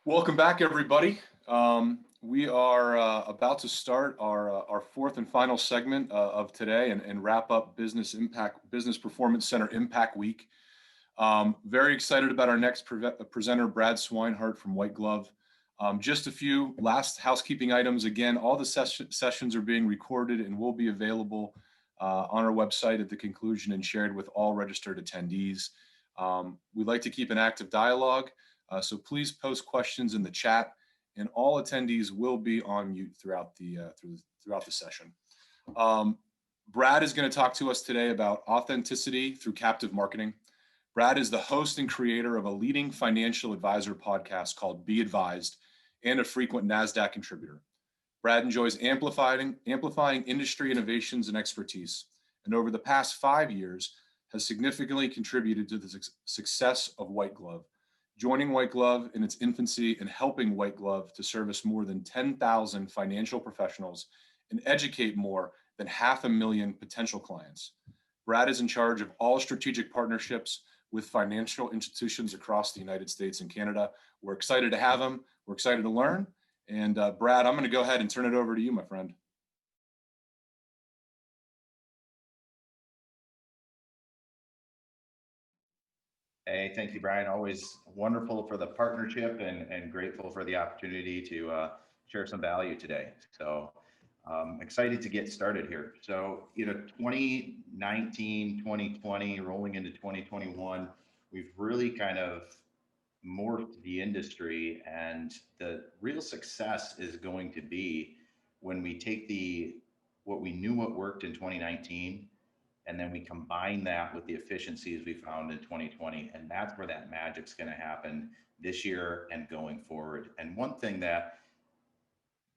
Welcome back, everybody. We are about to start our fourth and final segment of today and wrap up Business Performance Center Impact Week. Very excited about our next presenter, Brad Swinehart from White Glove. Just a few last housekeeping items. Again, all the sessions are being recorded and will be available on our website at the conclusion and shared with all registered attendees. We'd like to keep an active dialogue. So please post questions in the chat, and all attendees will be on mute throughout the session. Brad is going to talk to us today about authenticity through captive marketing. Brad is the host and creator of a leading financial advisor podcast called Be Advised and a frequent NASDAQ contributor. Brad enjoys amplifying industry innovations and expertise, and over the past 5 years has significantly contributed to the success of White Glove, joining White Glove in its infancy and helping White Glove to service more than 10,000 financial professionals and educate more than 500,000 potential clients. Brad is in charge of all strategic partnerships with financial institutions across the United States and Canada. We're excited to have him. We're excited to learn. And Brad, I'm going to go ahead and turn it over to you, my friend. Hey, thank you, Brian. Always wonderful for the partnership and grateful for the opportunity to share some value today. So excited to get started here. So, 2019, 2020, rolling into 2021, we've really kind of morphed the industry, and the real success is going to be when we take what worked in 2019, and then we combine that with the efficiencies we found in 2020, and that's where that magic's going to happen this year and going forward. And one thing that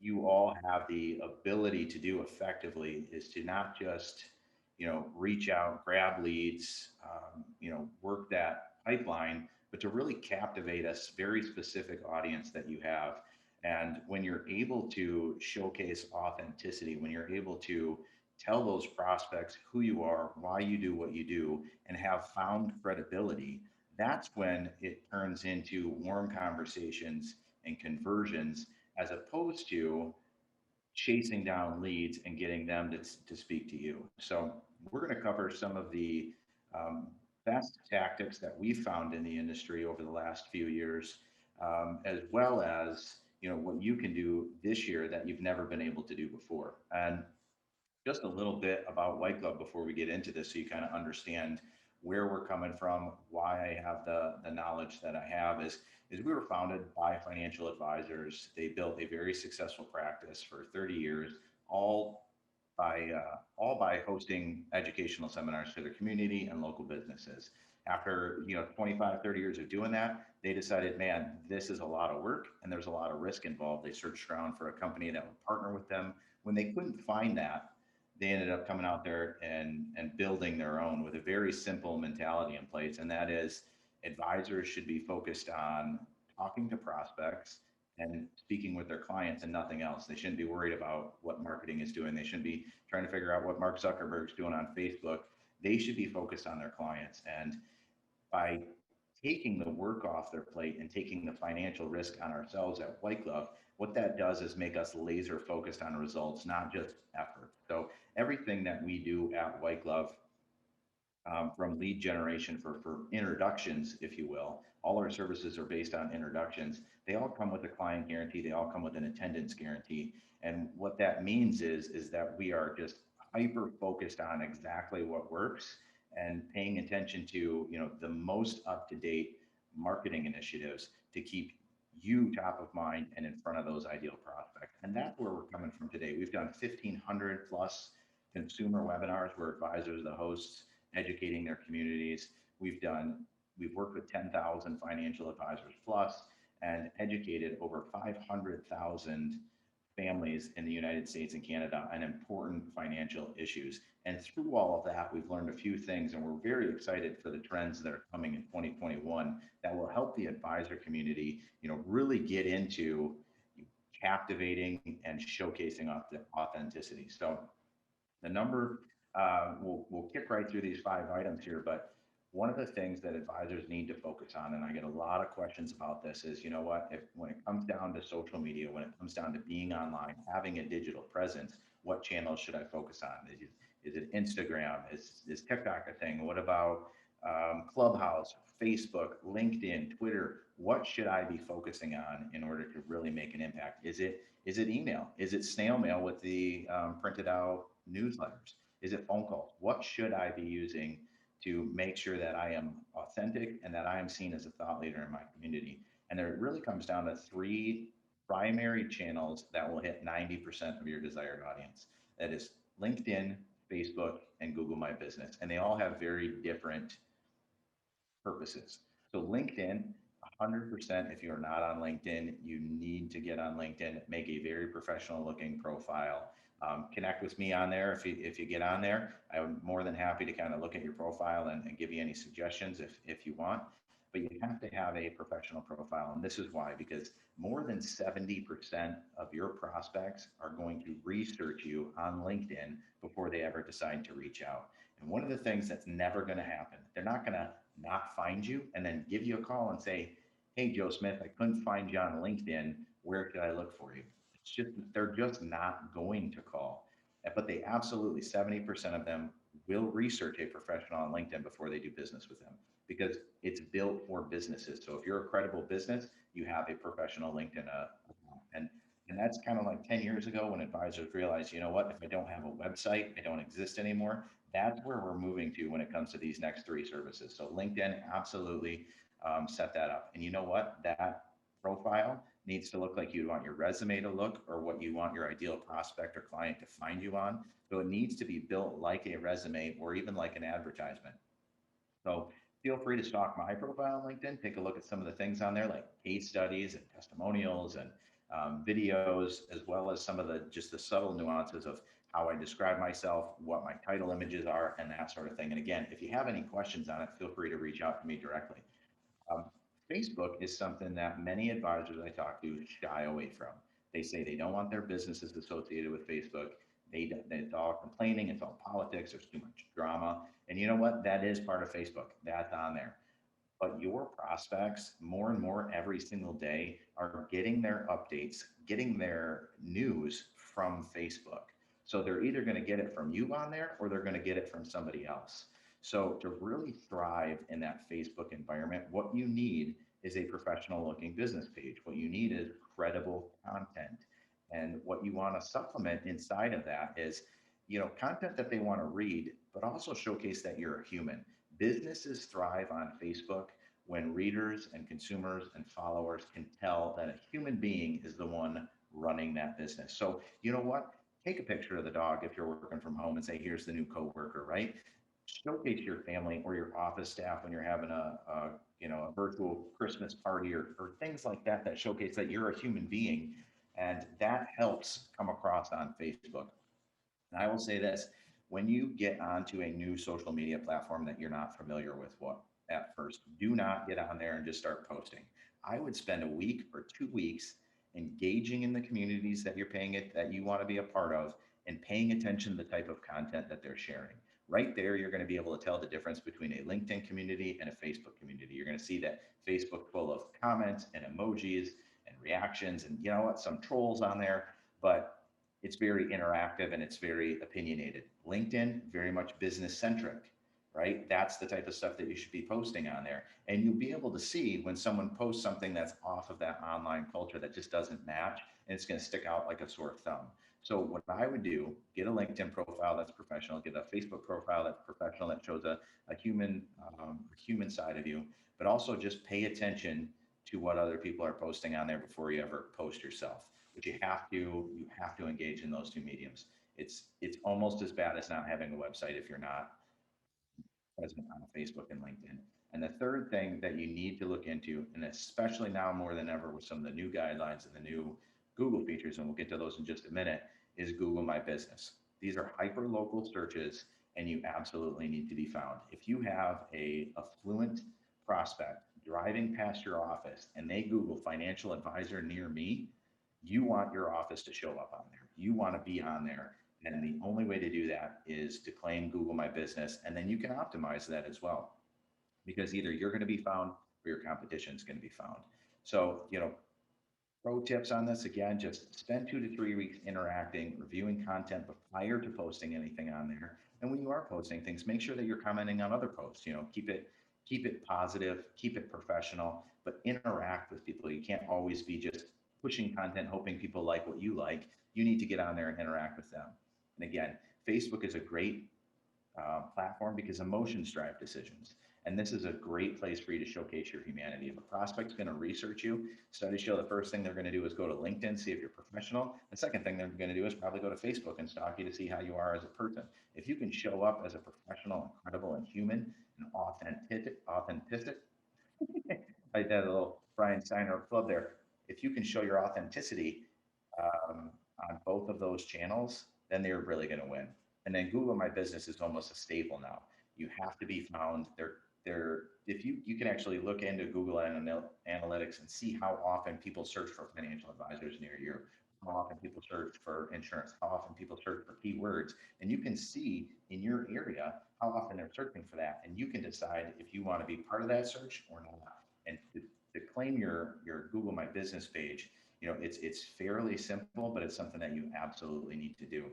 you all have the ability to do effectively is to not just reach out, grab leads, work that pipeline, but to really captivate a very specific audience that you have. And when you're able to showcase authenticity, when you're able to tell those prospects who you are, why you do what you do, and have found credibility, that's when it turns into warm conversations and conversions, as opposed to chasing down leads and getting them to speak to you. So we're going to cover some of the best tactics that we've found in the industry over the last few years, as well as what you can do this year that you've never been able to do before. And just a little bit about White Glove before we get into this, so you kind of understand where we're coming from, why I have the knowledge that I have is we were founded by financial advisors. They built a very successful practice for 30 years, all by hosting educational seminars for their community and local businesses. After 25, 30 years of doing that, they decided, man, this is a lot of work and there's a lot of risk involved. They searched around for a company that would partner with them. When they couldn't find that, they ended up coming out there and building their own with a very simple mentality in place. And that is, advisors should be focused on talking to prospects and speaking with their clients and nothing else. They shouldn't be worried about what marketing is doing. They shouldn't be trying to figure out what Mark Zuckerberg's doing on Facebook. They should be focused on their clients. And by taking the work off their plate and taking the financial risk on ourselves at White Glove, what that does is make us laser focused on results, not just effort. So everything that we do at White Glove, from lead generation for introductions, if you will, all our services are based on introductions. They all come with a client guarantee. They all come with an attendance guarantee. And what that means is that we are just hyper focused on exactly what works and paying attention to the most up to date marketing initiatives to keep you top of mind and in front of those ideal prospects. And that's where we're coming from today. We've done 1,500 plus consumer webinars where advisors are the hosts, educating their communities. We've worked with 10,000 financial advisors plus and educated over 500,000 families in the United States and Canada on important financial issues. And through all of that, we've learned a few things, and we're very excited for the trends that are coming in 2021 that will help the advisor community, really get into captivating and showcasing authenticity. So the number, we'll kick right through these 5 items here, but One of the things that advisors need to focus on, and I get a lot of questions about this, is, you know what, if when it comes down to social media, when it comes down to being online, having a digital presence, what channels should I focus on? Is it Instagram? Is TikTok a thing? What about Clubhouse, Facebook, LinkedIn, Twitter? What should I be focusing on in order to really make an impact? Is it email? Is it snail mail with the printed out newsletters? Is it phone calls? What should I be using to make sure that I am authentic and that I am seen as a thought leader in my community? And there it really comes down to three primary channels that will hit 90% of your desired audience. That is LinkedIn, Facebook, and Google My Business. And they all have very different purposes. So LinkedIn, 100%, if you're not on LinkedIn, you need to get on LinkedIn, make a very professional looking profile. Connect with me on there. If you get on there, I'm more than happy to kind of look at your profile and give you any suggestions if you want. But you have to have a professional profile. And this is why, because more than 70% of your prospects are going to research you on LinkedIn before they ever decide to reach out. And one of the things that's never going to happen, they're not going to not find you and then give you a call and say, "Hey, Joe Smith, I couldn't find you on LinkedIn. Where could I look for you?" It's just, they're just not going to call. But they absolutely, 70% of them will research a professional on LinkedIn before they do business with them, because it's built for businesses. So if you're a credible business, you have a professional LinkedIn account. And that's kind of like 10 years ago when advisors realized, you know what, if I don't have a website, I don't exist anymore. That's where we're moving to when it comes to these next three services. So LinkedIn, absolutely set that up. And you know what? That profile needs to look like you want your resume to look, or what you want your ideal prospect or client to find you on. So it needs to be built like a resume or even like an advertisement. So feel free to stalk my profile on LinkedIn. Take a look at some of the things on there, like case studies and testimonials and videos, as well as some of the just the subtle nuances of how I describe myself, what my title images are, and that sort of thing. And again, if you have any questions on it, feel free to reach out to me directly. Um, Facebook is something that many advisors I talk to shy away from. They say they don't want their businesses associated with Facebook. It's all complaining, it's all politics, there's too much drama. And you know what? That is part of Facebook. That's on there. But your prospects, more and more every single day, are getting their updates, getting their news from Facebook. So they're either going to get it from you on there, or they're going to get it from somebody else. So to really thrive in that Facebook environment, what you need is a professional looking business page. What you need is credible content. And what you want to supplement inside of that is, content that they want to read, but also showcase that you're a human. Businesses thrive on Facebook when readers and consumers and followers can tell that a human being is the one running that business. So, you know what? Take a picture of the dog if you're working from home and say, "Here's the new coworker," right? Showcase your family or your office staff when you're having a virtual Christmas party, or things like that that showcase that you're a human being, and that helps come across on Facebook. And I will say this, when you get onto a new social media platform that you're not familiar with, what at first, do not get on there and just start posting. I would spend a week or 2 weeks engaging in the communities that you're paying it, that you want to be a part of, and paying attention to the type of content that they're sharing. Right there, you're going to be able to tell the difference between a LinkedIn community and a Facebook community. You're going to see that Facebook full of comments and emojis and reactions, and you know what, some trolls on there, but it's very interactive and it's very opinionated. LinkedIn, very much business centric, right? That's the type of stuff that you should be posting on there. And you'll be able to see when someone posts something that's off of that online culture that just doesn't match, and it's going to stick out like a sore thumb. So what I would do, get a LinkedIn profile that's professional, get a Facebook profile that's professional, that shows a human side of you, but also just pay attention to what other people are posting on there before you ever post yourself. But you have to engage in those two mediums. It's almost as bad as not having a website if you're not present on Facebook and LinkedIn. And the third thing that you need to look into, and especially now more than ever with some of the new guidelines and the new Google features, and we'll get to those in just a minute, is Google My Business. These are hyper local searches, and you absolutely need to be found. If you have a affluent prospect driving past your office and they Google financial advisor near me, you want your office to show up on there. You want to be on there. And the only way to do that is to claim Google My Business, and then you can optimize that as well. because either you're going to be found or your competition is going to be found. So, pro tips on this again, just spend 2 to 3 weeks interacting, reviewing content prior to posting anything on there. And when you are posting things, make sure that you're commenting on other posts. Keep it positive, keep it professional, but interact with people. You can't always be just pushing content, hoping people like what you like. You need to get on there and interact with them. And again, Facebook is a great platform because emotions drive decisions. And this is a great place for you to showcase your humanity. If a prospect's going to research you, studies show the first thing they're going to do is go to LinkedIn, see if you're professional. The second thing they're going to do is probably go to Facebook and stalk you to see how you are as a person. If you can show up as a professional, credible, and human, and authentic, like that little Brian Steiner club there. If you can show your authenticity on both of those channels, then they're really going to win. And then Google My Business is almost a staple now. You have to be found. If you can actually look into Google Analytics and see how often people search for financial advisors near you, how often people search for insurance, how often people search for keywords, and you can see in your area how often they're searching for that, and you can decide if you want to be part of that search or not. And to claim your Google My Business page, it's fairly simple, but it's something that you absolutely need to do.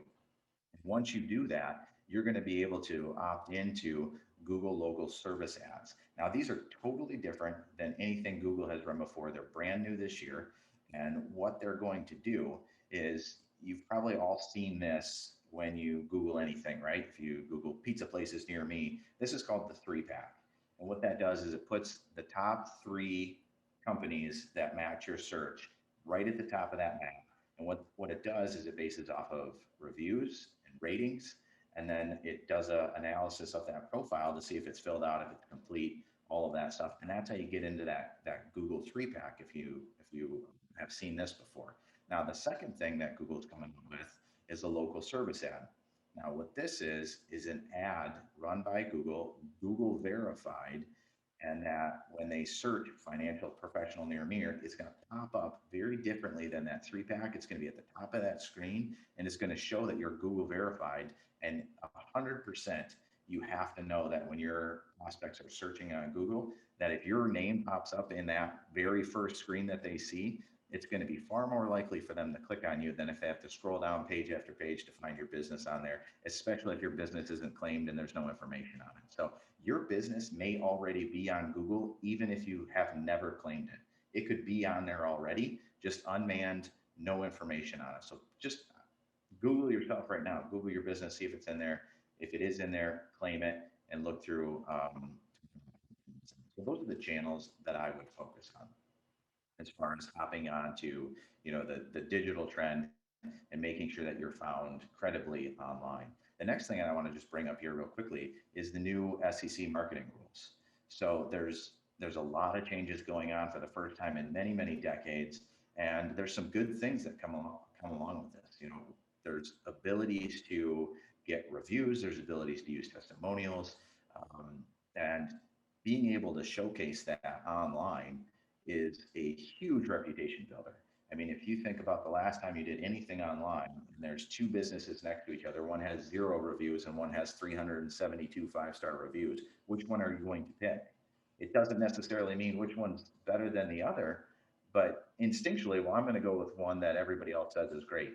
Once you do that, you're going to be able to opt into Google local service ads. Now, these are totally different than anything Google has run before. They're brand new this year. And what they're going to do is, you've probably all seen this when you Google anything, right? If you Google pizza places near me, this is called the 3-pack. And what that does is it puts the top 3 companies that match your search right at the top of that map. And what it does is it bases off of reviews and ratings, and then it does a analysis of that profile to see if it's filled out, if it's complete, all of that stuff. And that's how you get into that Google 3-pack if you have seen this before. Now, the second thing that Google's coming up with is a local service ad. Now, what this is an ad run by Google, Google verified, and that when they search financial professional near me, it's going to pop up very differently than that 3-pack. It's going to be at the top of that screen, and it's going to show that you're Google verified. And 100%, you have to know that when your prospects are searching on Google, that if your name pops up in that very first screen that they see, it's going to be far more likely for them to click on you than if they have to scroll down page after page to find your business on there, especially if your business isn't claimed and there's no information on it. So your business may already be on Google, even if you have never claimed it. It could be on there already, just unmanned, no information on it. So just Google yourself right now. Google your business, see if it's in there. If it is in there, claim it and look through. So those are the channels that I would focus on as far as hopping on to, the digital trend and making sure that you're found credibly online. The next thing I want to just bring up here real quickly is the new SEC marketing rules. So there's a lot of changes going on for the first time in many, many decades, and there's some good things that come along with this. There's abilities to get reviews, there's abilities to use testimonials, and being able to showcase that online is a huge reputation builder. I mean, if you think about the last time you did anything online, and there's 2 businesses next to each other, one has 0 reviews and one has 372 5-star reviews, which one are you going to pick? It doesn't necessarily mean which one's better than the other, but instinctually, well, I'm going to go with one that everybody else says is great.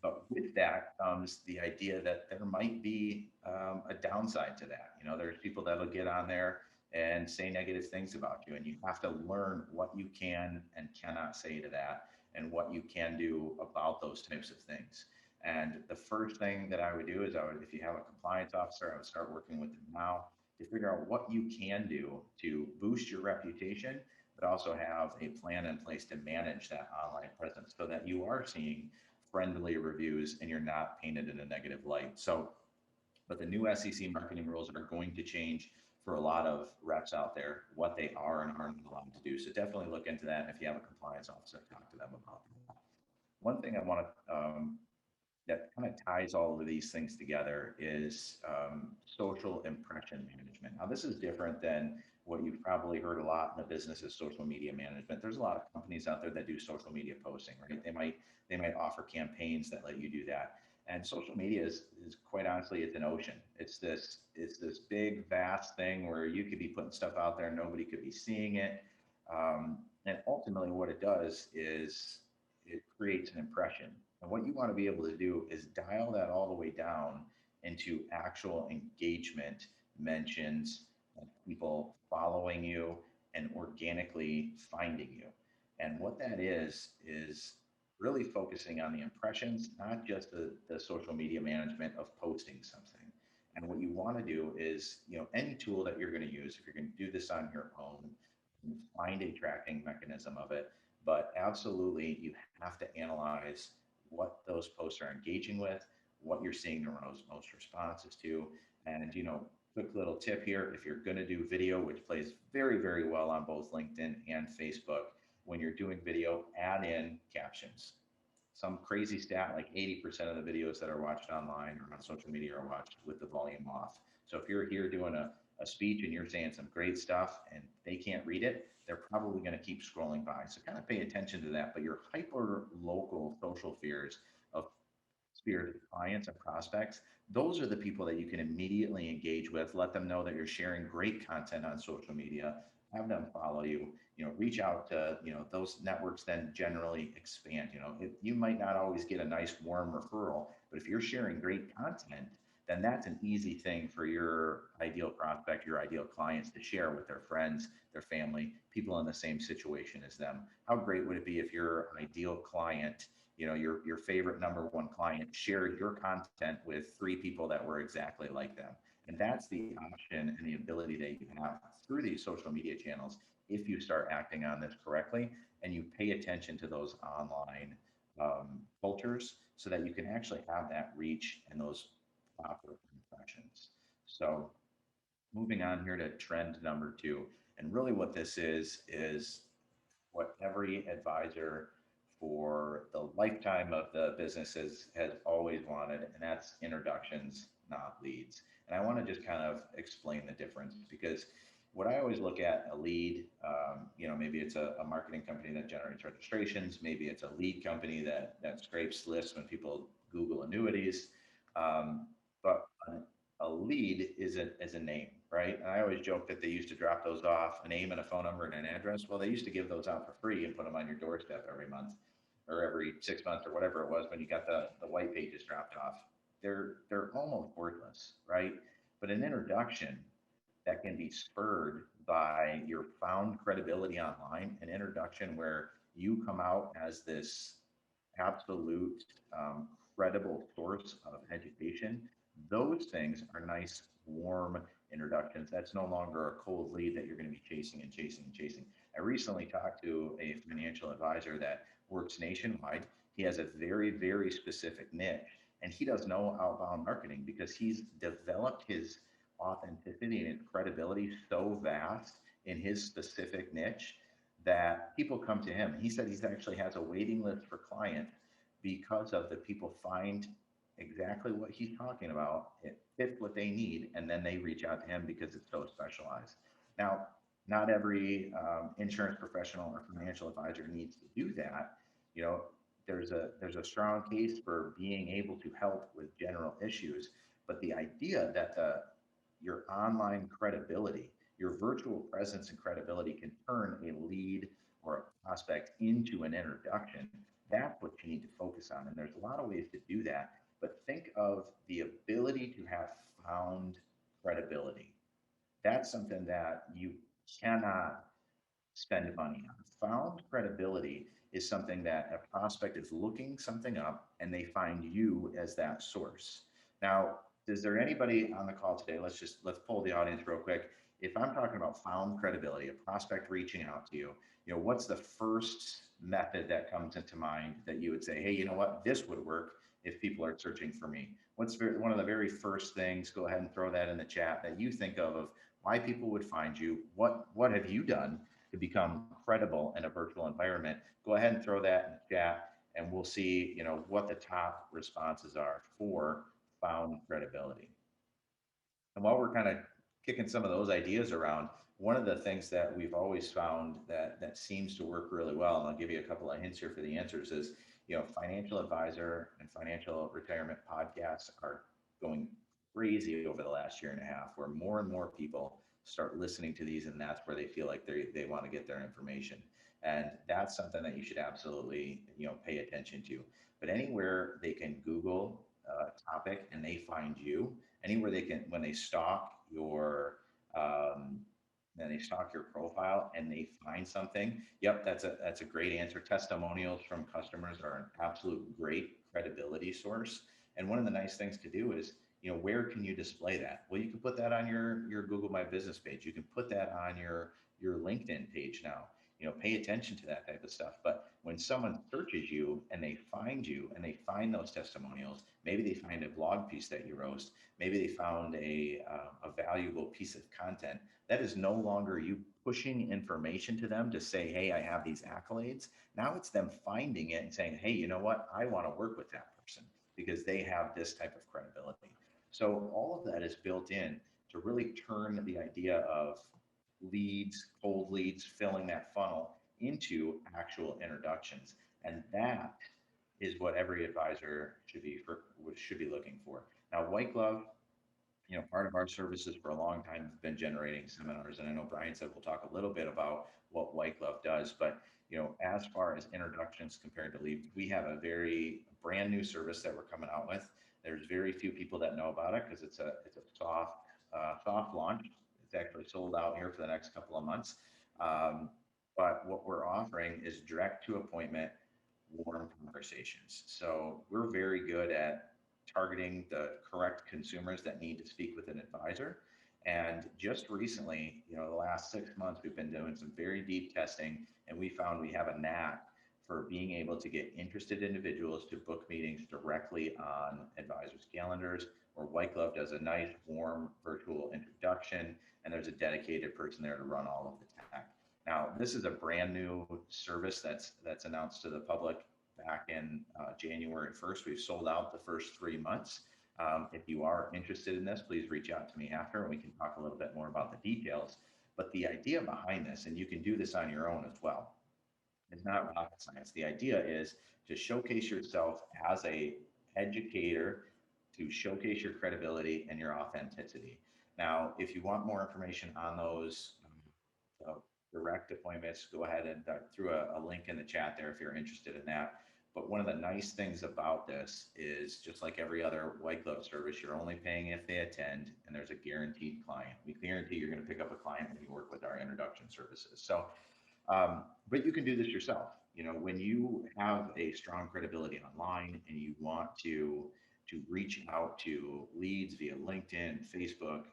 But with that comes the idea that there might be a downside to that. There's people that'll get on there and say negative things about you, and you have to learn what you can and cannot say to that, and what you can do about those types of things. And the first thing that I would do is, if you have a compliance officer, I would start working with them now to figure out what you can do to boost your reputation, but also have a plan in place to manage that online presence so that you are seeing friendly reviews and you're not painted in a negative light. So, but the new SEC marketing rules are going to change for a lot of reps out there, what they are and aren't allowed to do. So definitely look into that. And if you have a compliance officer, talk to them about that. One thing I want to that kind of ties all of these things together is social impression management. Now, this is different than what you've probably heard a lot in the business is social media management. There's a lot of companies out there that do social media posting, right? They might offer campaigns that let you do that. And social media is quite honestly, it's an ocean. It's this big, vast thing where you could be putting stuff out there, nobody could be seeing it. And ultimately, what it does is it creates an impression. And what you want to be able to do is dial that all the way down into actual engagement, mentions, and people following you and organically finding you. And what that is really focusing on the impressions, not just the social media management of posting something. And what you want to do is, any tool that you're going to use, if you're going to do this on your own, find a tracking mechanism of it. But absolutely, you have to analyze what those posts are engaging with, what you're seeing the most responses to. And, quick little tip here, if you're going to do video, which plays very, very well on both LinkedIn and Facebook, when you're doing video, add in captions. Some crazy stat like 80% of the videos that are watched online or on social media are watched with the volume off. So if you're here doing a speech and you're saying some great stuff and they can't read it, they're probably going to keep scrolling by. So kind of pay attention to that. But your hyper local social fears of spirited clients and prospects, those are the people that you can immediately engage with. Let them know that you're sharing great content on social media, have them follow you, reach out to, those networks then generally expand. You might not always get a nice warm referral, but if you're sharing great content, then that's an easy thing for your ideal prospect, your ideal clients to share with their friends, their family, people in the same situation as them. How great would it be if your ideal client, your favorite number one client, shared your content with three people that were exactly like them? And that's the option and the ability that you have through these social media channels if you start acting on this correctly and you pay attention to those online cultures so that you can actually have that reach and those proper impressions. So moving on here to trend number two, and really what this is what every advisor for the lifetime of the businesses has always wanted, and that's introductions, not leads. And I want to just kind of explain the difference because what I always look at a lead, maybe it's a marketing company that generates registrations, maybe it's a lead company that scrapes lists when people Google annuities. Um, but a lead is a name, right? And I always joke that they used to drop those off, a name and a phone number and an address. Well, they used to give those out for free and put them on your doorstep every month or every 6 months or whatever it was when you got the white pages dropped off. They're almost worthless, right? But an introduction that can be spurred by your found credibility online, an introduction where you come out as this absolute credible source of education, those things are nice, warm introductions. That's no longer a cold lead that you're going to be chasing and chasing and chasing. I recently talked to a financial advisor that works nationwide. He has a very, very specific niche, and he does no outbound marketing because he's developed his authenticity and credibility so vast in his specific niche that people come to him. He said he actually has a waiting list for clients because of the people find exactly what he's talking about. It fits what they need, and then they reach out to him because it's so specialized. Now, not every insurance professional or financial advisor needs to do that. You know, there's a strong case for being able to help with general issues, but the idea that your online credibility, your virtual presence and credibility can turn a lead or a prospect into an introduction. That's what you need to focus on. And there's a lot of ways to do that. But think of the ability to have found credibility. That's something that you cannot spend money on. Found credibility is something that a prospect is looking something up and they find you as that source. Now, is there anybody on the call today? Let's pull the audience real quick. If I'm talking about found credibility, a prospect reaching out to you, what's the first method that comes into mind that you would say, hey, you know what, this would work if people are searching for me? What's one of the very first things? Go ahead and throw that in the chat that you think of why people would find you. What have you done to become credible in a virtual environment? Go ahead and throw that in the chat, and we'll see, what the top responses are for found credibility. And while we're kind of kicking some of those ideas around, one of the things that we've always found that seems to work really well, and I'll give you a couple of hints here for the answers, is, financial advisor and financial retirement podcasts are going crazy over the last year and a half, where more and more people start listening to these, and that's where they feel like they want to get their information. And that's something that you should absolutely, pay attention to. But anywhere they can Google a topic and they find you, anywhere they can, when they stalk um, then they stalk your profile and they find something. Yep, that's a great answer. Testimonials from customers are an absolute great credibility source. And one of the nice things to do is, where can you display that? Well, you can put that on your Google My Business page. You can put that on your LinkedIn page now. Pay attention to that type of stuff. But when someone searches you and they find you and they find those testimonials, maybe they find a blog piece that you wrote, maybe they found a valuable piece of content. That is no longer you pushing information to them to say, hey, I have these accolades. Now it's them finding it and saying, hey, you know what? I want to work with that person because they have this type of credibility. So all of that is built in to really turn the idea of leads, cold leads, filling that funnel into actual introductions. And that is what every advisor should be looking for. Now, White Glove, part of our services for a long time have been generating seminars. And I know Brian said we'll talk a little bit about what White Glove does, but as far as introductions compared to leads, we have a very brand new service that we're coming out with. There's very few people that know about it because it's a soft launch. It's actually sold out here for the next couple of months. Um, but what we're offering is direct to appointment warm conversations. So we're very good at targeting the correct consumers that need to speak with an advisor. And just recently, the last 6 months, we've been doing some very deep testing, and we found we have a knack for being able to get interested individuals to book meetings directly on advisors' calendars, or White Glove does a nice, warm virtual introduction, and there's a dedicated person there to run all of the tech. Now, this is a brand new service that's announced to the public back in January 1st. We've sold out the first 3 months. If you are interested in this, please reach out to me after and we can talk a little bit more about the details. But the idea behind this, and you can do this on your own as well, it's not rocket science. The idea is to showcase yourself as a educator, to showcase your credibility and your authenticity. Now, if you want more information on those direct appointments, go ahead and through a link in the chat there if you're interested in that. But one of the nice things about this is just like every other White Glove service, you're only paying if they attend, and there's a guaranteed client. We guarantee you're going to pick up a client when you work with our introduction services. So but you can do this yourself. When you have a strong credibility online and you want to reach out to leads via LinkedIn, Facebook,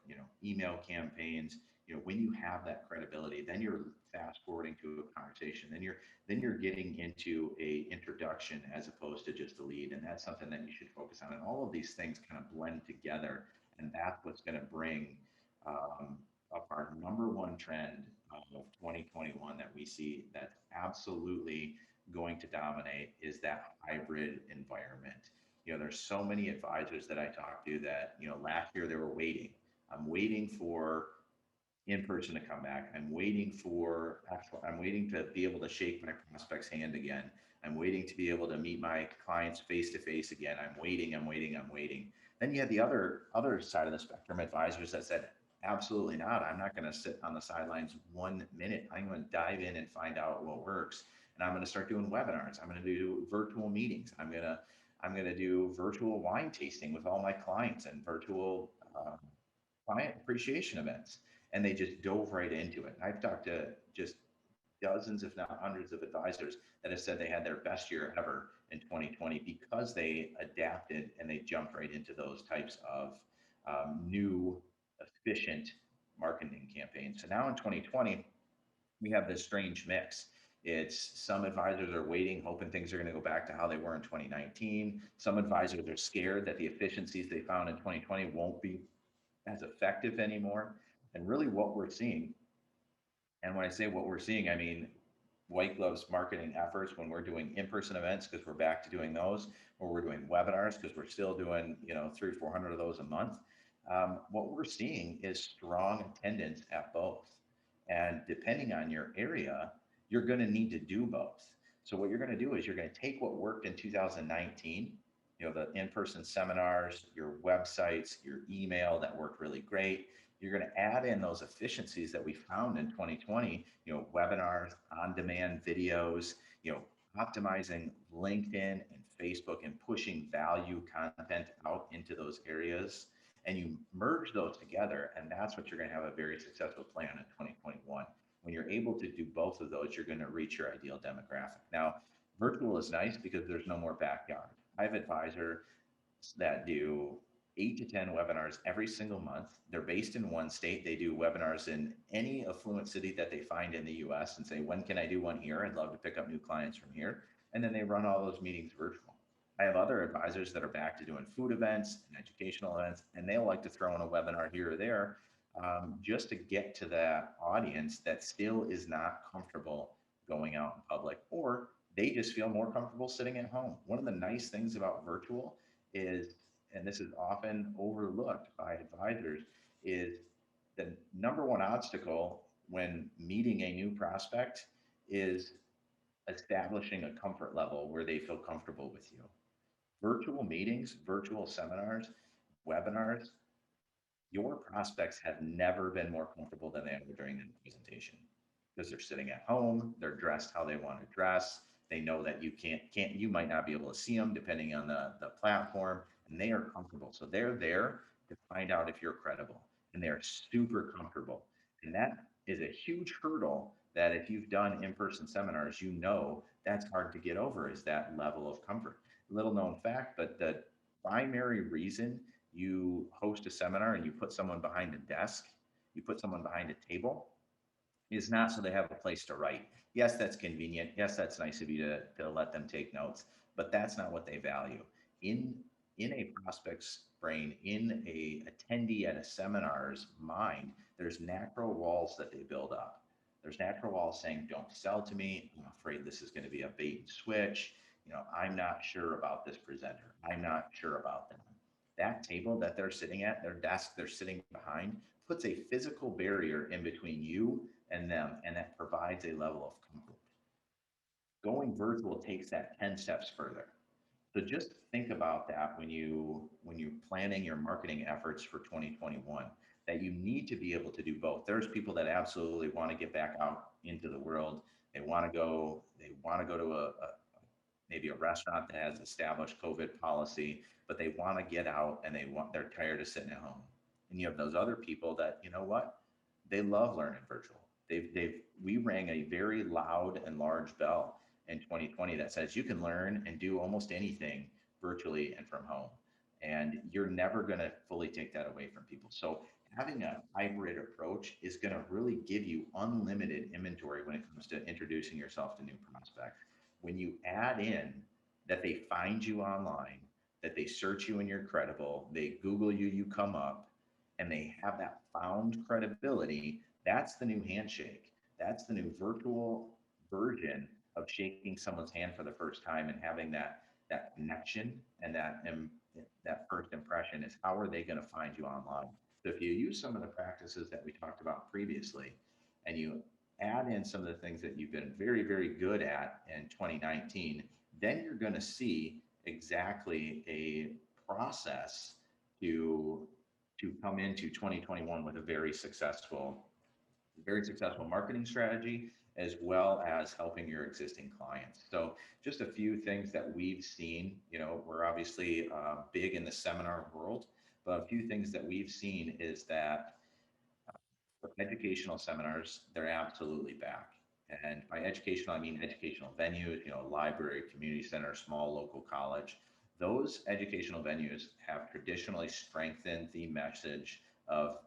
email campaigns, when you have that credibility, then you're fast forwarding to a conversation. Then you're getting into a introduction as opposed to just a lead, and that's something that you should focus on. And all of these things kind of blend together, and that's what's going to bring up our number one trend of 2021 that we see that's absolutely going to dominate is that hybrid environment. There's so many advisors that I talk to that, last year they were waiting. I'm waiting for in person to come back. I'm waiting to be able to shake my prospect's hand again. I'm waiting to be able to meet my clients face to face again. I'm waiting. Then you had the other side of the spectrum, advisors that said, absolutely not. I'm not going to sit on the sidelines 1 minute. I'm going to dive in and find out what works. And I'm going to start doing webinars. I'm going to do virtual meetings. I'm going to do virtual wine tasting with all my clients and virtual client appreciation events. And they just dove right into it. I've talked to just dozens, if not hundreds of advisors that have said they had their best year ever in 2020 because they adapted and they jumped right into those types of new efficient marketing campaigns. So now in 2020, we have this strange mix. It's some advisors are waiting, hoping things are going to go back to how they were in 2019. Some advisors are scared that the efficiencies they found in 2020 won't be as effective anymore. And really what we're seeing, and when I say what we're seeing, I mean White Glove's marketing efforts when we're doing in-person events, because we're back to doing those, or we're doing webinars because we're still doing, 300-400 of those a month. What we're seeing is strong attendance at both. And depending on your area, you're going to need to do both. So what you're going to do is you're going to take what worked in 2019, the in-person seminars, your websites, your email that worked really great. You're going to add in those efficiencies that we found in 2020, webinars, on-demand videos, optimizing LinkedIn and Facebook and pushing value content out into those areas. And you merge those together, and that's what you're going to have a very successful plan in 2021. When you're able to do both of those, you're going to reach your ideal demographic. Now, virtual is nice because there's no more backyard. I have advisors that do 8 to 10 webinars every single month. They're based in one state. They do webinars in any affluent city that they find in the US and say, when can I do one here? I'd love to pick up new clients from here. And then they run all those meetings virtual. I have other advisors that are back to doing food events and educational events, and they'll like to throw in a webinar here or there, just to get to that audience that still is not comfortable going out in public, or they just feel more comfortable sitting at home. One of the nice things about virtual is, and this is often overlooked by advisors, is the number one obstacle when meeting a new prospect is establishing a comfort level where they feel comfortable with you. Virtual meetings, virtual seminars, webinars, your prospects have never been more comfortable than they are during the presentation, because they're sitting at home, they're dressed how they want to dress. They know that you might not be able to see them depending on the platform, and they are comfortable. So they're there to find out if you're credible, and they're super comfortable. And that is a huge hurdle that if you've done in-person seminars, that's hard to get over, is that level of comfort. Little known fact, but the primary reason you host a seminar and you put someone behind a desk, you put someone behind a table, is not so they have a place to write. Yes, that's convenient. Yes, that's nice of you to let them take notes, but that's not what they value. In a prospect's brain, in a attendee at a seminar's mind, there's natural walls that they build up. There's natural walls saying, don't sell to me. I'm afraid this is going to be a bait and switch. I'm not sure about this presenter. I'm not sure about them. That table that they're sitting at, their desk they're sitting behind, puts a physical barrier in between you and them, and that provides a level of comfort. Going virtual takes that 10 steps further. So just think about that when you're planning your marketing efforts for 2021, that you need to be able to do both. There's people that absolutely want to get back out into the world. They want to go to maybe a restaurant that has established COVID policy, but they want to get out and they're tired of sitting at home. And you have those other people that, they love learning virtual. We rang a very loud and large bell in 2020 that says you can learn and do almost anything virtually and from home. And you're never going to fully take that away from people. So having a hybrid approach is going to really give you unlimited inventory when it comes to introducing yourself to new prospects. When you add in that they find you online, that they search you and you're credible, they Google you, you come up, and they have that found credibility, that's the new handshake. That's the new virtual version of shaking someone's hand for the first time and having that connection, and that first impression is, how are they going to find you online? So if you use some of the practices that we talked about previously, and you add in some of the things that you've been very, very good at in 2019, then you're going to see exactly a process to come into 2021 with a very successful marketing strategy, as well as helping your existing clients. So just a few things that we've seen, we're obviously big in the seminar world, but a few things that we've seen is that for educational seminars, they're absolutely back. And by educational, I mean educational venues, library, community center, small local college. Those educational venues have traditionally strengthened the message of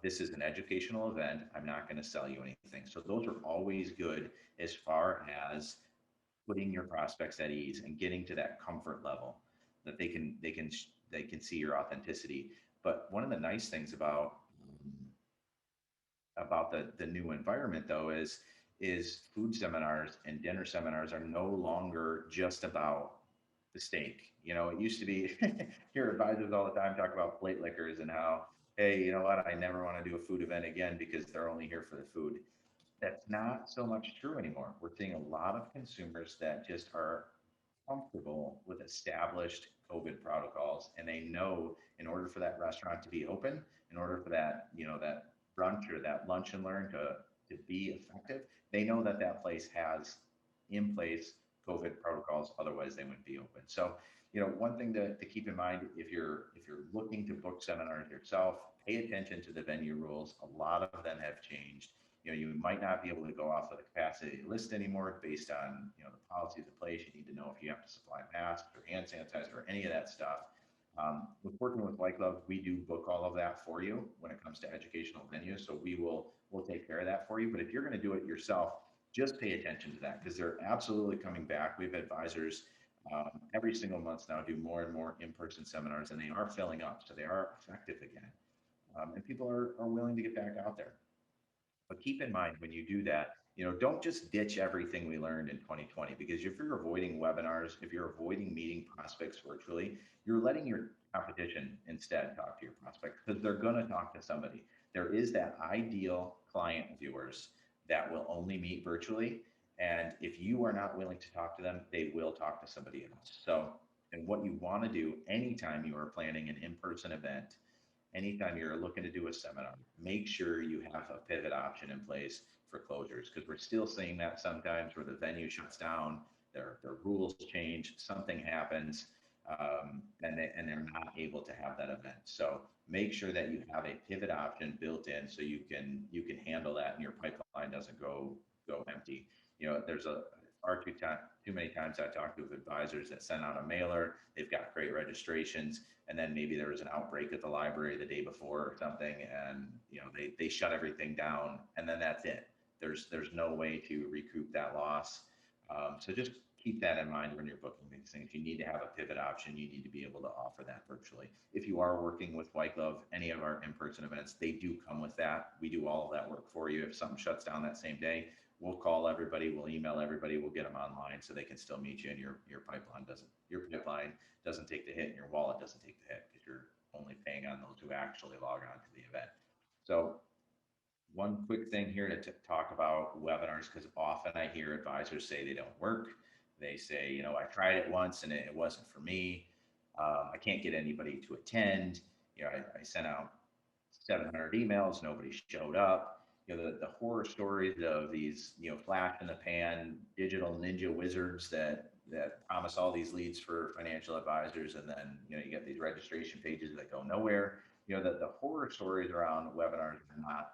this is an educational event. I'm not going to sell you anything. So those are always good as far as putting your prospects at ease and getting to that comfort level that they can see your authenticity. But one of the nice things about the new environment though is food seminars and dinner seminars are no longer just about the steak. It used to be, hear advisors all the time talk about plate liquors and how hey, you know what? I never want to do a food event again because they're only here for the food. That's not so much true anymore. We're seeing a lot of consumers that just are comfortable with established COVID protocols, and they know in order for that restaurant to be open, in order for that, that brunch or that lunch and learn to be effective, they know that that place has in place COVID protocols. Otherwise, they wouldn't be open. So, one thing to keep in mind if you're looking to book seminars yourself, pay attention to the venue rules. A lot of them have changed. You might not be able to go off of the capacity list anymore based on, the policies in place. You need to know if you have to supply masks or hand sanitizer or any of that stuff. With working with White Glove, we do book all of that for you when it comes to educational venues. So we'll take care of that for you. But if you're going to do it yourself, just pay attention to that because they're absolutely coming back. We have advisors every single month now do more and more in-person seminars, and they are filling up, so they are effective again, and people are willing to get back out there. But keep in mind when you do that, don't just ditch everything we learned in 2020, because if you're avoiding webinars, if you're avoiding meeting prospects virtually, you're letting your competition instead talk to your prospects because they're going to talk to somebody. There is that ideal client of yours that will only meet virtually. And if you are not willing to talk to them, they will talk to somebody else. So, and what you want to do anytime you are planning an in person event, anytime you're looking to do a seminar, make sure you have a pivot option in place for closures because we're still seeing that sometimes where the venue shuts down, their rules change, something happens, and they're not able to have that event. So make sure that you have a pivot option built in so you can handle that and your pipeline doesn't go empty. There's a too many times I talked with advisors that send out a mailer, they've got great registrations, and then maybe there was an outbreak at the library the day before or something, and they shut everything down, and then that's it. There's no way to recoup that loss. So just keep that in mind when you're booking these things. You need to have a pivot option. You need to be able to offer that virtually. If you are working with White Glove, any of our in-person events, they do come with that. We do all of that work for you. If something shuts down that same day, we'll call everybody, we'll email everybody, we'll get them online so they can still meet you, and your pipeline doesn't take the hit, and your wallet doesn't take the hit because you're only paying on those who actually log on to the event. So one quick thing here to talk about webinars, because often I hear advisors say they don't work. They say, I tried it once and it wasn't for me. I can't get anybody to attend. I sent out 700 emails, nobody showed up. The horror stories of these, flash in the pan digital ninja wizards that promise all these leads for financial advisors, and then you get these registration pages that go nowhere. The horror stories around webinars are not.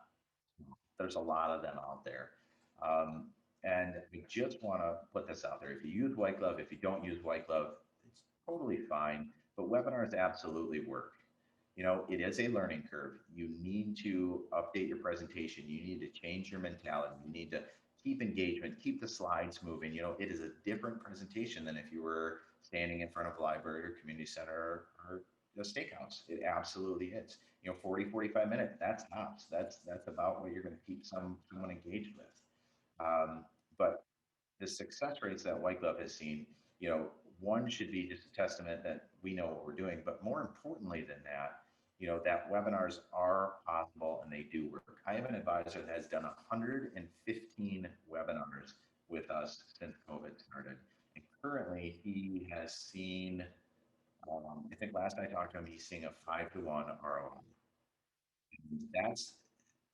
There's a lot of them out there. Um, and we just want to put this out there. If you use White Glove, if you don't use White Glove, it's totally fine. But webinars absolutely work. It is a learning curve. You need to update your presentation. You need to change your mentality. You need to keep engagement, keep the slides moving. It is a different presentation than if you were standing in front of a library or community center or a steakhouse. It absolutely is. 40, 45 minutes, that's tops. That's about what you're going to keep someone engaged with. But the success rates that White Glove has seen, one should be just a testament that we know what we're doing. But more importantly than that, that webinars are possible and they do work. I have an advisor that has done 115 webinars with us since COVID started. And currently he has seen, I think last I talked to him, he's seeing a 5-to-1 ROI. That's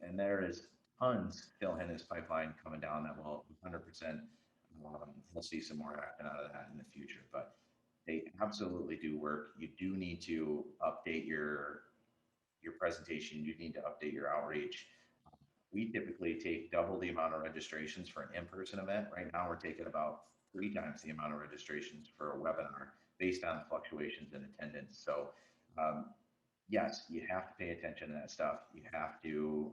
and there is tons still in his pipeline coming down that will 100%. We'll see some more action out of that in the future, but they absolutely do work. You do need to update your presentation. You need to update your outreach. We typically take double the amount of registrations for an in-person event. Right now, we're taking about 3 times the amount of registrations for a webinar based on fluctuations in attendance. So um, yes, you have to pay attention to that stuff. You have to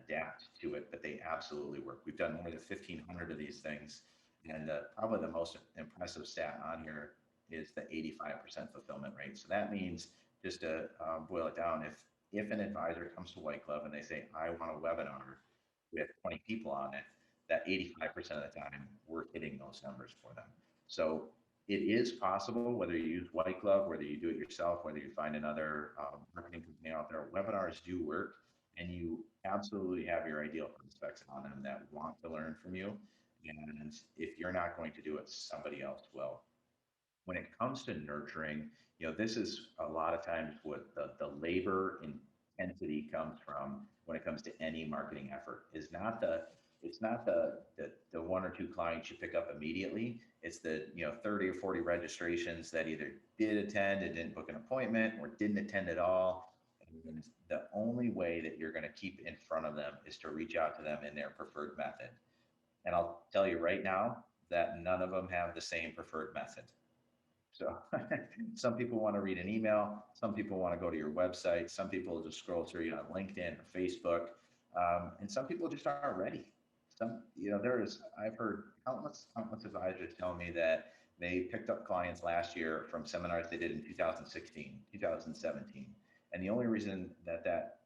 adapt to it, but they absolutely work. We've done more than 1,500 of these things. And probably the most impressive stat on here is the 85% fulfillment rate. So that means, just to boil it down, if an advisor comes to White Glove and they say, I want a webinar with 20 people on it, that 85% of the time we're hitting those numbers for them. So it is possible, whether you use White Glove, whether you do it yourself, whether you find another marketing company out there, webinars do work, and you absolutely have your ideal prospects on them that want to learn from you. And if you're not going to do it, somebody else will. When it comes to nurturing, this is a lot of times what the labor intensity comes from when it comes to any marketing effort is not it's not the one or two clients you pick up immediately. It's the 30 or 40 registrations that either did attend and didn't book an appointment or didn't attend at all. And the only way that you're going to keep in front of them is to reach out to them in their preferred method. And I'll tell you right now that none of them have the same preferred method. So some people want to read an email, some people want to go to your website, some people just scroll through you on LinkedIn or Facebook, and some people just aren't ready. I've heard countless advisors tell me that they picked up clients last year from seminars they did in 2016, 2017. And the only reason that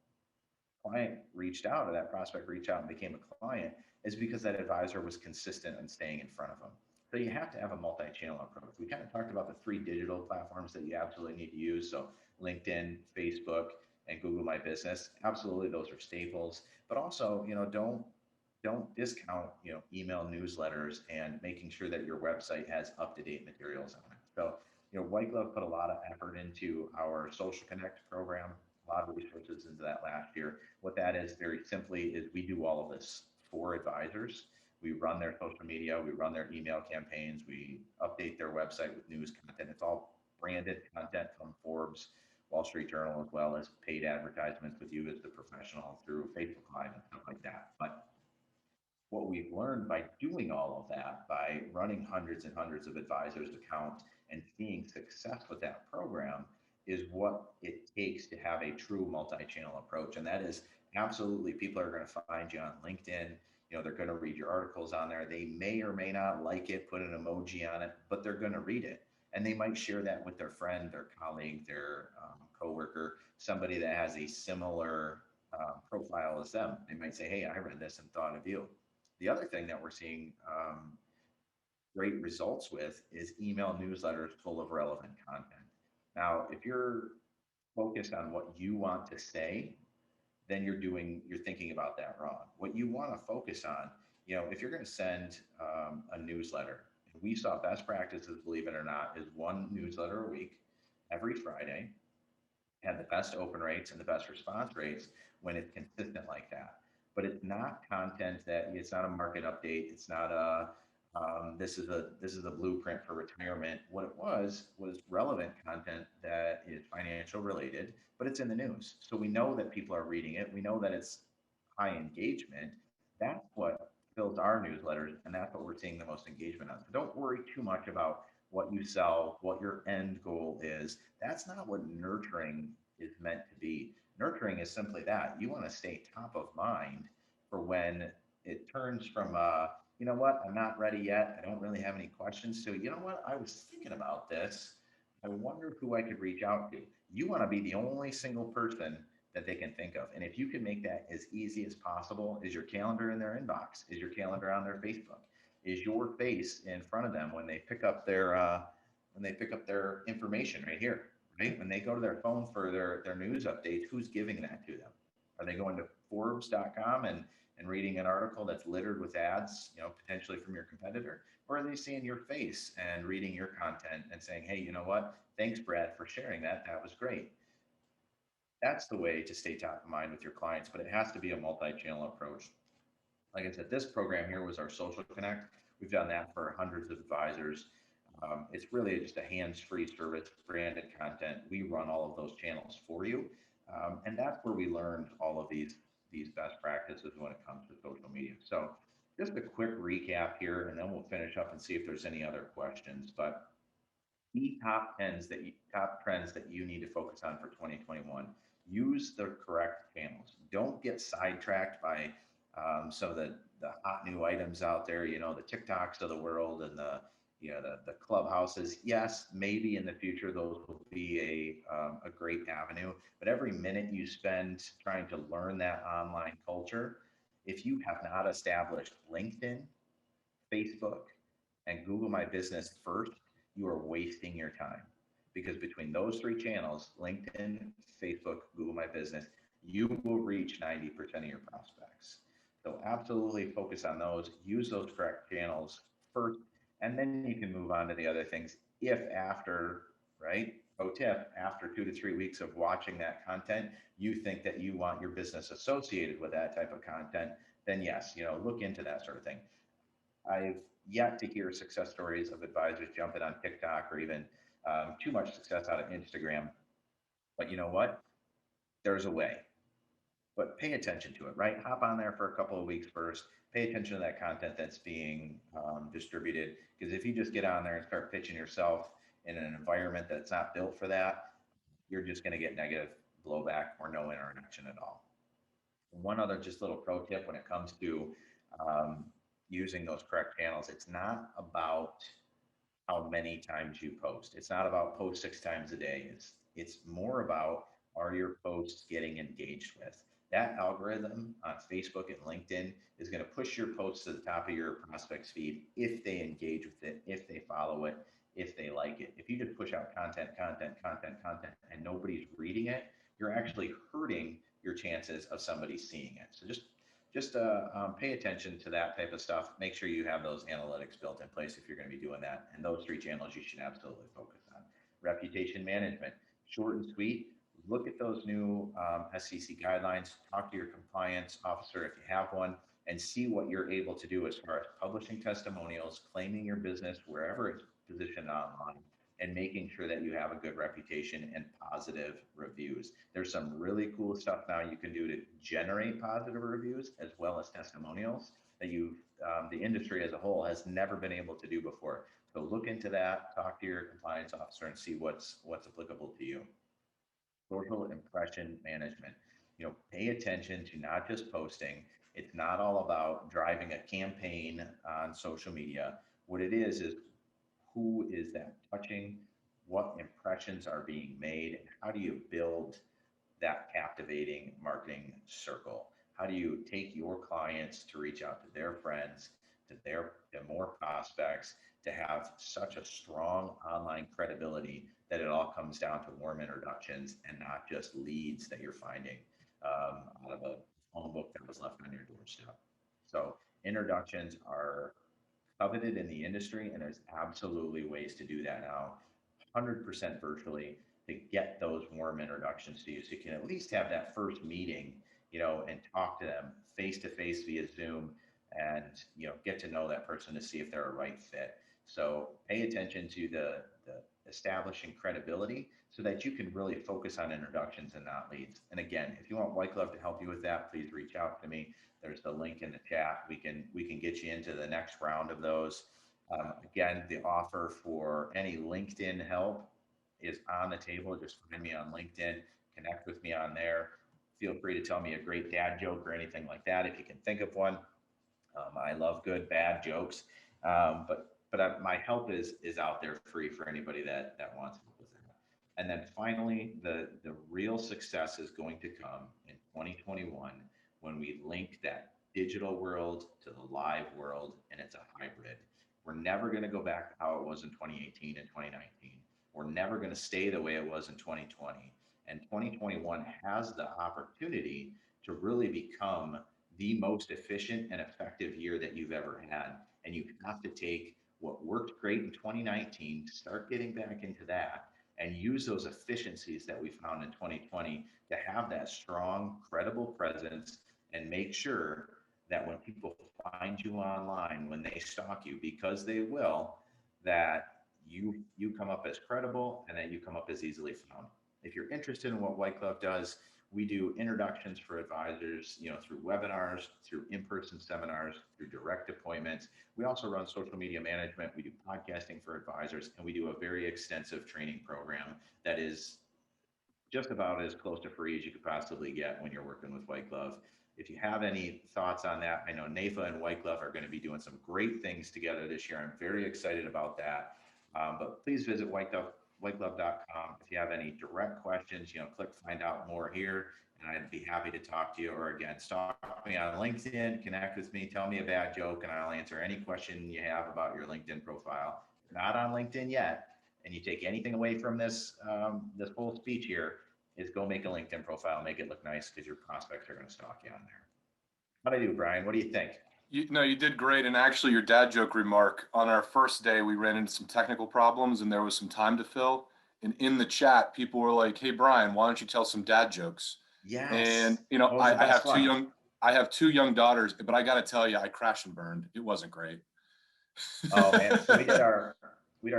client reached out or that prospect reached out and became a client is because that advisor was consistent and staying in front of them. So you have to have a multi-channel approach. We kind of talked about the 3 digital platforms that you absolutely need to use. So LinkedIn, Facebook, and Google My Business. Absolutely, those are staples. But also, don't discount email newsletters and making sure that your website has up-to-date materials on it. So White Glove put a lot of effort into our Social Connect program, a lot of resources into that last year. What that is very simply is we do all of this for advisors. We run their social media, we run their email campaigns, we update their website with news content. It's all branded content from Forbes, Wall Street Journal, as well as paid advertisements with you as the professional through Facebook Live and stuff like that. But what we've learned by doing all of that, by running hundreds and hundreds of advisors' accounts and seeing success with that program, is what it takes to have a true multi-channel approach. And that is absolutely, people are going to find you on LinkedIn. They're going to read your articles on there. They may or may not like it, put an emoji on it, but they're going to read it. And they might share that with their friend, their colleague, their coworker, somebody that has a similar profile as them. They might say, hey, I read this and thought of you. The other thing that we're seeing great results with is email newsletters full of relevant content. Now, if you're focused on what you want to say, then you're thinking about that wrong. What you want to focus on, if you're going to send a newsletter, we saw best practices, believe it or not, is 1 newsletter a week, every Friday, had the best open rates and the best response rates when it's consistent like that. But it's not content it's not a market update. It's not this is a blueprint for retirement. What it was relevant content that is financial related, but it's in the news. So we know that people are reading it. We know that it's high engagement. That's what fills our newsletters, and that's what we're seeing the most engagement on. So don't worry too much about what you sell, what your end goal is. That's not what nurturing is meant to be. Nurturing is simply that. You want to stay top of mind for when it turns from, you know what, I'm not ready yet. I don't really have any questions. So, you know what, I was thinking about this. I wonder who I could reach out to. You want to be the only single person that they can think of. And if you can make that as easy as possible, is your calendar in their inbox? Is your calendar on their Facebook? Is your face in front of them when they pick up their information right here, right? When they go to their phone for their news updates, who's giving that to them? Are they going to Forbes.com and reading an article that's littered with ads, potentially from your competitor? Or are they seeing your face and reading your content and saying, hey, you know what? Thanks, Brad, for sharing that. That was great. That's the way to stay top of mind with your clients, but it has to be a multi-channel approach. Like I said, this program here was our Social Connect. We've done that for hundreds of advisors. It's really just a hands-free service, branded content. We run all of those channels for you. And that's where we learned all of these best practices when it comes to social media. So just a quick recap here, and then we'll finish up and see if there's any other questions. But key top trends that you need to focus on for 2021. Use the correct channels. Don't get sidetracked by some of the hot new items out there, the TikToks of the world and the clubhouses. Yes, maybe in the future those will be a great avenue, but every minute you spend trying to learn that online culture, if you have not established LinkedIn, Facebook, and Google My Business first, you are wasting your time, because between those three channels, LinkedIn, Facebook, Google My Business, you will reach 90% of your prospects. So absolutely focus on those, use those correct channels first, and then you can move on to the other things. If after, right? Pro tip, after 2 to 3 weeks of watching that content, you think that you want your business associated with that type of content, then yes, look into that sort of thing. I've yet to hear success stories of advisors jumping on TikTok or even too much success out of Instagram. But you know what? There's a way. But pay attention to it, right? Hop on there for a couple of weeks first. Pay attention to that content that's being distributed. Because if you just get on there and start pitching yourself in an environment that's not built for that, you're just going to get negative blowback or no interaction at all. One other just little pro tip when it comes to um, using those correct channels, it's not about how many times you post. It's not about post 6 times a day. It's more about, are your posts getting engaged with? That algorithm on Facebook and LinkedIn is going to push your posts to the top of your prospects feed if they engage with it, if they follow it, if they like it. If you just push out content, and nobody's reading it, you're actually hurting your chances of somebody seeing it. So just pay attention to that type of stuff. Make sure you have those analytics built in place if you're going to be doing that. And those three channels you should absolutely focus on. Reputation management, short and sweet. Look at those new SEC guidelines. Talk to your compliance officer if you have one, and see what you're able to do as far as publishing testimonials, claiming your business wherever it's positioned online, and making sure that you have a good reputation and positive reviews. There's some really cool stuff now you can do to generate positive reviews as well as testimonials that the industry as a whole has never been able to do before. So look into that, talk to your compliance officer, and see what's applicable to you. Social impression management. Pay attention to not just posting. It's not all about driving a campaign on social media. What it is who is that touching, what impressions are being made, and how do you build that captivating marketing circle? How do you take your clients to reach out to their friends, to more prospects, to have such a strong online credibility that it all comes down to warm introductions and not just leads that you're finding out of a phone book that was left on your doorstep. So introductions are coveted in the industry, and there's absolutely ways to do that now, 100% virtually, to get those warm introductions to you. So you can at least have that first meeting, and talk to them face to face via Zoom, and get to know that person to see if they're a right fit. So pay attention to the establishing credibility so that you can really focus on introductions and not leads. And again, if you want White Glove to help you with that, please reach out to me. There's the link in the chat. We can get you into the next round of those. Again, the offer for any LinkedIn help is on the table. Just find me on LinkedIn, connect with me on there. Feel free to tell me a great dad joke or anything like that if you can think of one. I love good, bad jokes, but my help is out there free for anybody that wants help with that. And then finally, the real success is going to come in 2021 when we link that digital world to the live world, and it's a hybrid. We're never going to go back to how it was in 2018 and 2019. We're never going to stay the way it was in 2020. And 2021 has the opportunity to really become the most efficient and effective year that you've ever had. And you have to take what worked great in 2019, start getting back into that, and use those efficiencies that we found in 2020 to have that strong, credible presence, and make sure that when people find you online, when they stalk you, because they will, that you come up as credible and that you come up as easily found. If you're interested in what White Glove does, we do introductions for advisors, through webinars, through in-person seminars, through direct appointments. We also run social media management. We do podcasting for advisors, and we do a very extensive training program that is just about as close to free as you could possibly get when you're working with White Glove. If you have any thoughts on that, I know NAIFA and White Glove are going to be doing some great things together this year. I'm very excited about that. But please visit whiteglove.com. If you have any direct questions, click find out more here, and I'd be happy to talk to you. Or again, stalk me on LinkedIn, connect with me, tell me a bad joke, and I'll answer any question you have about your LinkedIn profile. not on LinkedIn yet, and you take anything away from this whole speech here, is go make a LinkedIn profile, make it look nice, because your prospects are going to stalk you on there. How'd I do, Brian? What do you think? No, you did great. And actually, your dad joke remark, on our first day, we ran into some technical problems and there was some time to fill. And in the chat, people were like, "Hey, Brian, why don't you tell some dad jokes?" Yes. And, you know, What was the I best have one? I have two young daughters, but I got to tell you, I crashed and burned. It wasn't great. Oh man, so we did our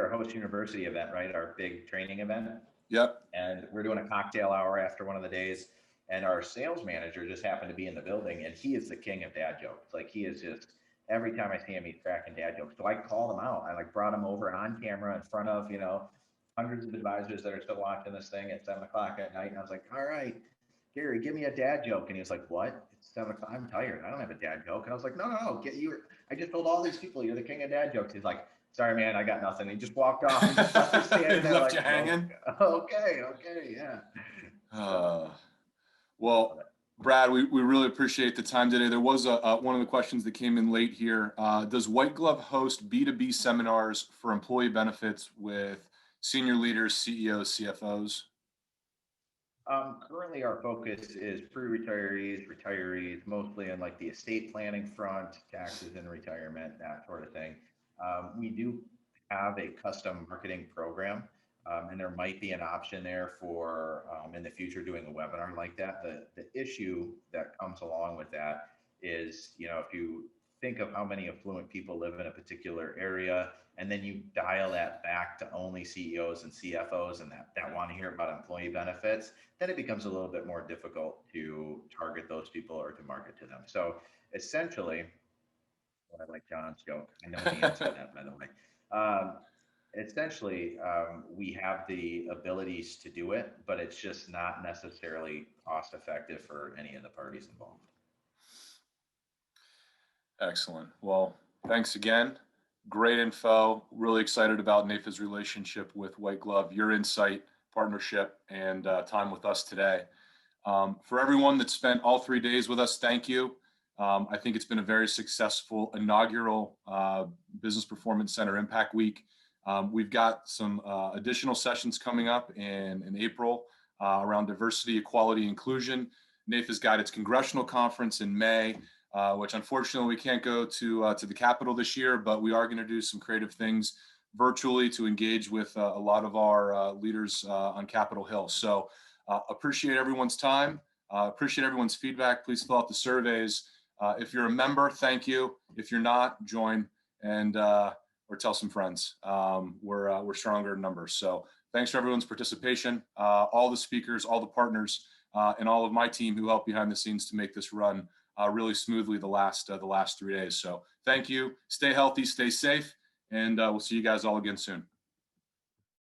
host university event, right? Our big training event, Yep. and we're doing a cocktail hour after one of the days. And our sales manager just happened to be in the building, and he is the king of dad jokes. Like he is just every time I see him, he's cracking dad jokes. So I called him out. I like brought him over on camera in front of hundreds of advisors that are still watching this thing at 7 o'clock at night. And I was like, "All right, Gary, give me a dad joke." And he was like, "What? It's 7 o'clock. I'm tired. I don't have a dad joke." And I was like, "No, get you. I just told all these people you're the king of dad jokes." He's like, "Sorry, man, I got nothing." He just walked off and just left me standing He there left like, you hanging. okay, yeah. So Uh, love well, it. Brad, we really appreciate the time today. There was one of the questions that came in late here. Does White Glove host B2B seminars for employee benefits with senior leaders, CEOs, CFOs? Currently, our focus is pre-retirees, retirees, mostly in like the estate planning front, taxes and retirement, that sort of thing. We do have a custom marketing program, and there might be an option there for in the future doing a webinar like that. The issue that comes along with that is, if you think of how many affluent people live in a particular area, and then you dial that back to only CEOs and CFOs and that want to hear about employee benefits, then it becomes a little bit more difficult to target those people or to market to them. So essentially, I like John's joke. I know the answer to that, by the way. Essentially, we have the abilities to do it, but it's just not necessarily cost effective for any of the parties involved. Excellent. Well, thanks again. Great info. Really excited about NAIFA's relationship with White Glove, your insight, partnership, and time with us today. For everyone that spent all 3 days with us, thank you. I think it's been a very successful inaugural Business Performance Center Impact Week. We've got some additional sessions coming up in April around diversity, equality, inclusion. NAIFA's got its congressional conference in May, which unfortunately we can't go to the Capitol this year, but we are going to do some creative things virtually to engage with a lot of our leaders on Capitol Hill. So appreciate everyone's time. Appreciate everyone's feedback. Please fill out the surveys. If you're a member, thank you. If you're not, join and or tell some friends. We're stronger in numbers. So thanks for everyone's participation. All the speakers, all the partners, and all of my team who helped behind the scenes to make this run really smoothly the last 3 days. So thank you. Stay healthy, stay safe, and we'll see you guys all again soon.